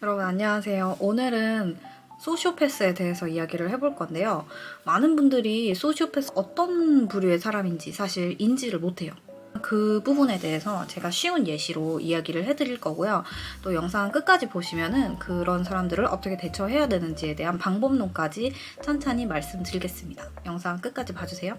여러분 안녕하세요. 오늘은 소시오패스에 대해서 이야기를 해볼 건데요. 많은 분들이 소시오패스 어떤 부류의 사람인지 사실 인지를 못해요. 그 부분에 대해서 제가 쉬운 예시로 이야기를 해드릴 거고요. 또 영상 끝까지 보시면은 그런 사람들을 어떻게 대처해야 되는지에 대한 방법론까지 천천히 말씀드리겠습니다. 영상 끝까지 봐주세요.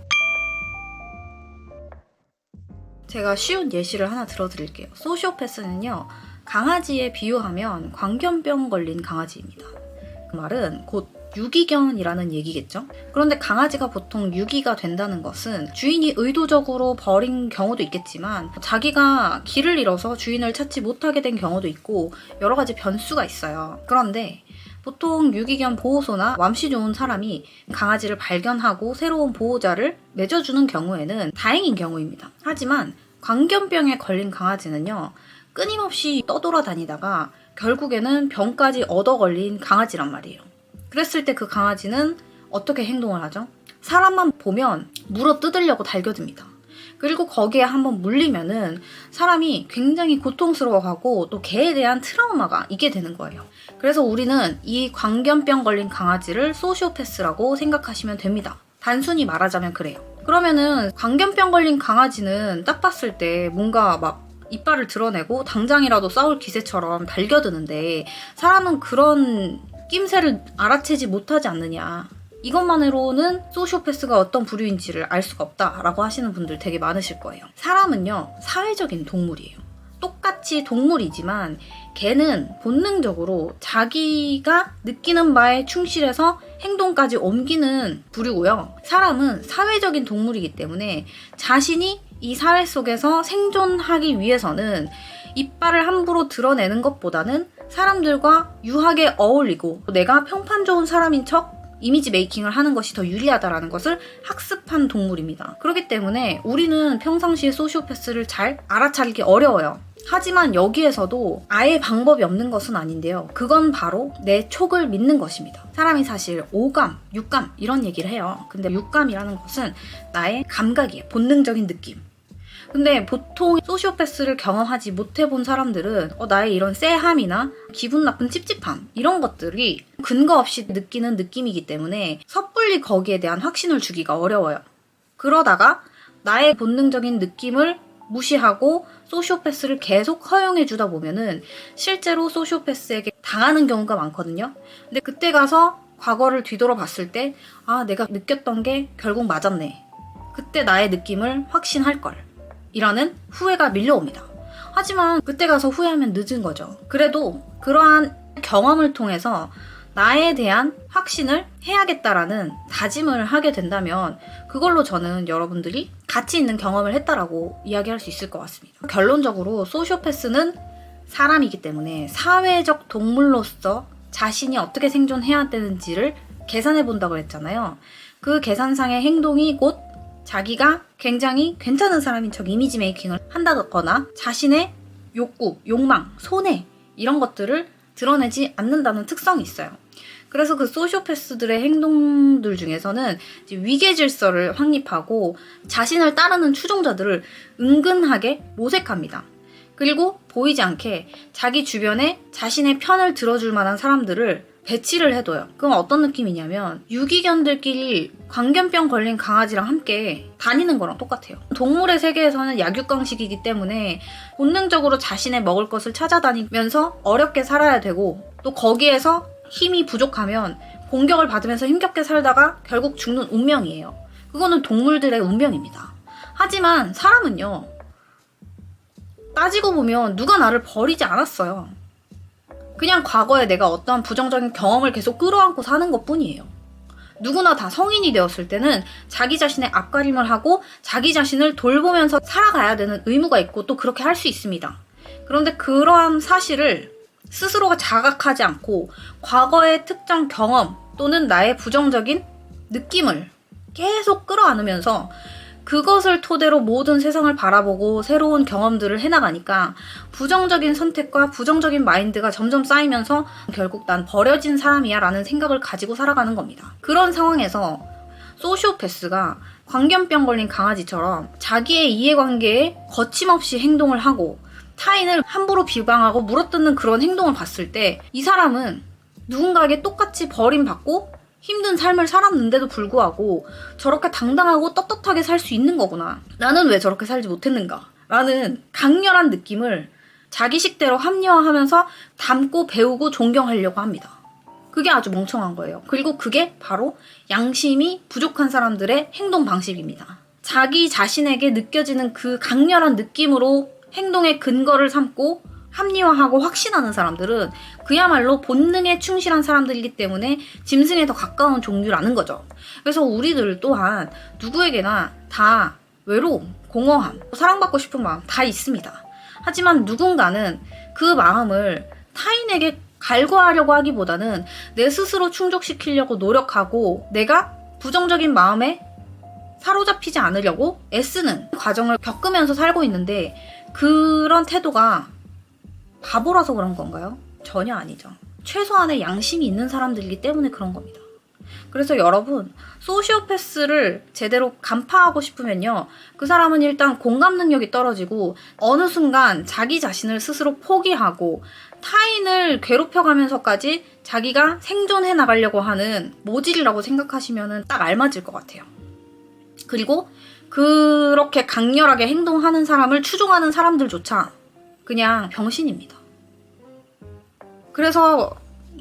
제가 쉬운 예시를 하나 들어드릴게요. 소시오패스는요, 강아지에 비유하면 광견병 걸린 강아지입니다. 그 말은 곧 유기견이라는 얘기겠죠? 그런데 강아지가 보통 유기가 된다는 것은 주인이 의도적으로 버린 경우도 있겠지만 자기가 길을 잃어서 주인을 찾지 못하게 된 경우도 있고 여러 가지 변수가 있어요. 그런데 보통 유기견 보호소나 맘씨 좋은 사람이 강아지를 발견하고 새로운 보호자를 맺어주는 경우에는 다행인 경우입니다. 하지만 광견병에 걸린 강아지는요, 끊임없이 떠돌아다니다가 결국에는 병까지 얻어 걸린 강아지란 말이에요. 그랬을 때 그 강아지는 어떻게 행동을 하죠? 사람만 보면 물어 뜯으려고 달겨듭니다. 그리고 거기에 한번 물리면은 사람이 굉장히 고통스러워하고 또 개에 대한 트라우마가 있게 되는 거예요. 그래서 우리는 이 광견병 걸린 강아지를 소시오패스라고 생각하시면 됩니다. 단순히 말하자면 그래요. 그러면은 광견병 걸린 강아지는 딱 봤을 때 뭔가 막 이빨을 드러내고 당장이라도 싸울 기세처럼 달겨드는데 사람은 그런 낌새를 알아채지 못하지 않느냐. 이것만으로는 소시오패스가 어떤 부류인지를 알 수가 없다라고 하시는 분들 되게 많으실 거예요. 사람은요, 사회적인 동물이에요. 똑같이 동물이지만 개는 본능적으로 자기가 느끼는 바에 충실해서 행동까지 옮기는 부류고요. 사람은 사회적인 동물이기 때문에 자신이 이 사회 속에서 생존하기 위해서는 이빨을 함부로 드러내는 것보다는 사람들과 유하게 어울리고 내가 평판 좋은 사람인 척 이미지 메이킹을 하는 것이 더 유리하다라는 것을 학습한 동물입니다. 그렇기 때문에 우리는 평상시에 소시오패스를 잘 알아차리기 어려워요. 하지만 여기에서도 아예 방법이 없는 것은 아닌데요. 그건 바로 내 촉을 믿는 것입니다. 사람이 사실 오감, 육감 이런 얘기를 해요. 근데 육감이라는 것은 나의 감각이에요. 본능적인 느낌. 근데 보통 소시오패스를 경험하지 못해본 사람들은 나의 이런 쎄함이나 기분 나쁜 찝찝함 이런 것들이 근거 없이 느끼는 느낌이기 때문에 섣불리 거기에 대한 확신을 주기가 어려워요. 그러다가 나의 본능적인 느낌을 무시하고 소시오패스를 계속 허용해 주다 보면은 실제로 소시오패스에게 당하는 경우가 많거든요. 근데 그때 가서 과거를 뒤돌아 봤을 때 내가 느꼈던 게 결국 맞았네. 그때 나의 느낌을 확신할 걸. 이라는 후회가 밀려옵니다. 하지만 그때 가서 후회하면 늦은 거죠. 그래도 그러한 경험을 통해서 나에 대한 확신을 해야겠다라는 다짐을 하게 된다면 그걸로 저는 여러분들이 가치 있는 경험을 했다라고 이야기할 수 있을 것 같습니다. 결론적으로 소시오패스는 사람이기 때문에 사회적 동물로서 자신이 어떻게 생존해야 되는지를 계산해 본다고 했잖아요. 그 계산상의 행동이 곧 자기가 굉장히 괜찮은 사람인 척 이미지 메이킹을 한다거나 자신의 욕구, 욕망, 손해 이런 것들을 드러내지 않는다는 특성이 있어요. 그래서 그 소시오패스들의 행동들 중에서는 위계 질서를 확립하고 자신을 따르는 추종자들을 은근하게 모색합니다. 그리고 보이지 않게 자기 주변에 자신의 편을 들어줄 만한 사람들을 배치를 해둬요. 그럼 어떤 느낌이냐면 유기견들끼리 광견병 걸린 강아지랑 함께 다니는 거랑 똑같아요. 동물의 세계에서는 약육강식이기 때문에 본능적으로 자신의 먹을 것을 찾아다니면서 어렵게 살아야 되고 또 거기에서 힘이 부족하면 공격을 받으면서 힘겹게 살다가 결국 죽는 운명이에요. 그거는 동물들의 운명입니다. 하지만 사람은요, 따지고 보면 누가 나를 버리지 않았어요. 그냥 과거에 내가 어떠한 부정적인 경험을 계속 끌어안고 사는 것뿐이에요. 누구나 다 성인이 되었을 때는 자기 자신의 앞가림을 하고 자기 자신을 돌보면서 살아가야 되는 의무가 있고 또 그렇게 할 수 있습니다. 그런데 그러한 사실을 스스로가 자각하지 않고 과거의 특정 경험 또는 나의 부정적인 느낌을 계속 끌어안으면서 그것을 토대로 모든 세상을 바라보고 새로운 경험들을 해나가니까 부정적인 선택과 부정적인 마인드가 점점 쌓이면서 결국 난 버려진 사람이야 라는 생각을 가지고 살아가는 겁니다. 그런 상황에서 소시오패스가 광견병 걸린 강아지처럼 자기의 이해관계에 거침없이 행동을 하고 타인을 함부로 비방하고 물어뜯는 그런 행동을 봤을 때 이 사람은 누군가에게 똑같이 버림받고 힘든 삶을 살았는데도 불구하고 저렇게 당당하고 떳떳하게 살 수 있는 거구나. 나는 왜 저렇게 살지 못했는가? 라는 강렬한 느낌을 자기식대로 합리화하면서 담고 배우고 존경하려고 합니다. 그게 아주 멍청한 거예요. 그리고 그게 바로 양심이 부족한 사람들의 행동 방식입니다. 자기 자신에게 느껴지는 그 강렬한 느낌으로 행동의 근거를 삼고 합리화하고 확신하는 사람들은 그야말로 본능에 충실한 사람들이기 때문에 짐승에 더 가까운 종류라는 거죠. 그래서 우리들 또한 누구에게나 다 외로움, 공허함, 사랑받고 싶은 마음 다 있습니다. 하지만 누군가는 그 마음을 타인에게 갈구하려고 하기보다는 내 스스로 충족시키려고 노력하고 내가 부정적인 마음에 사로잡히지 않으려고 애쓰는 과정을 겪으면서 살고 있는데 그런 태도가 바보라서 그런 건가요? 전혀 아니죠. 최소한의 양심이 있는 사람들이기 때문에 그런 겁니다. 그래서 여러분, 소시오패스를 제대로 간파하고 싶으면요. 그 사람은 일단 공감 능력이 떨어지고 어느 순간 자기 자신을 스스로 포기하고 타인을 괴롭혀가면서까지 자기가 생존해 나가려고 하는 모질이라고 생각하시면 딱 알맞을 것 같아요. 그리고 그렇게 강렬하게 행동하는 사람을 추종하는 사람들조차 그냥 병신입니다. 그래서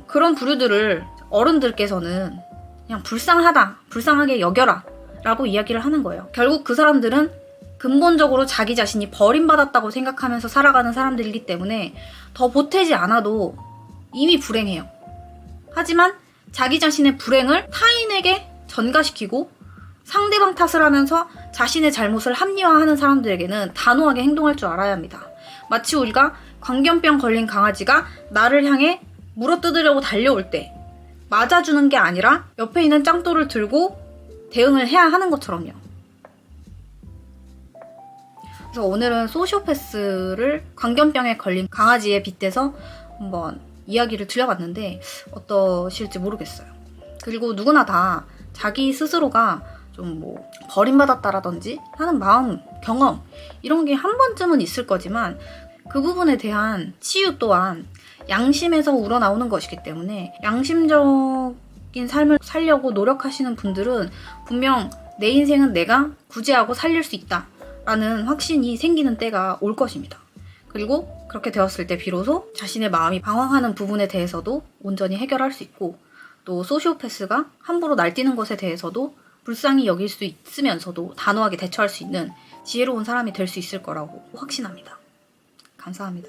그런 부류들을 어른들께서는 그냥 불쌍하다, 불쌍하게 여겨라 라고 이야기를 하는 거예요. 결국 그 사람들은 근본적으로 자기 자신이 버림받았다고 생각하면서 살아가는 사람들이기 때문에 더 보태지 않아도 이미 불행해요. 하지만 자기 자신의 불행을 타인에게 전가시키고 상대방 탓을 하면서 자신의 잘못을 합리화하는 사람들에게는 단호하게 행동할 줄 알아야 합니다. 마치 우리가 광견병 걸린 강아지가 나를 향해 물어뜯으려고 달려올 때 맞아주는 게 아니라 옆에 있는 짱돌을 들고 대응을 해야 하는 것처럼요. 그래서 오늘은 소시오패스를 광견병에 걸린 강아지에 빗대서 한번 이야기를 드려봤는데 어떠실지 모르겠어요. 그리고 누구나 다 자기 스스로가 좀 뭐 버림받았다라든지 하는 마음, 경험 이런 게 한 번쯤은 있을 거지만 그 부분에 대한 치유 또한 양심에서 우러나오는 것이기 때문에 양심적인 삶을 살려고 노력하시는 분들은 분명 내 인생은 내가 구제하고 살릴 수 있다라는 확신이 생기는 때가 올 것입니다. 그리고 그렇게 되었을 때 비로소 자신의 마음이 방황하는 부분에 대해서도 온전히 해결할 수 있고 또 소시오패스가 함부로 날뛰는 것에 대해서도 불쌍히 여길 수 있으면서도 단호하게 대처할 수 있는 지혜로운 사람이 될 수 있을 거라고 확신합니다. 감사합니다.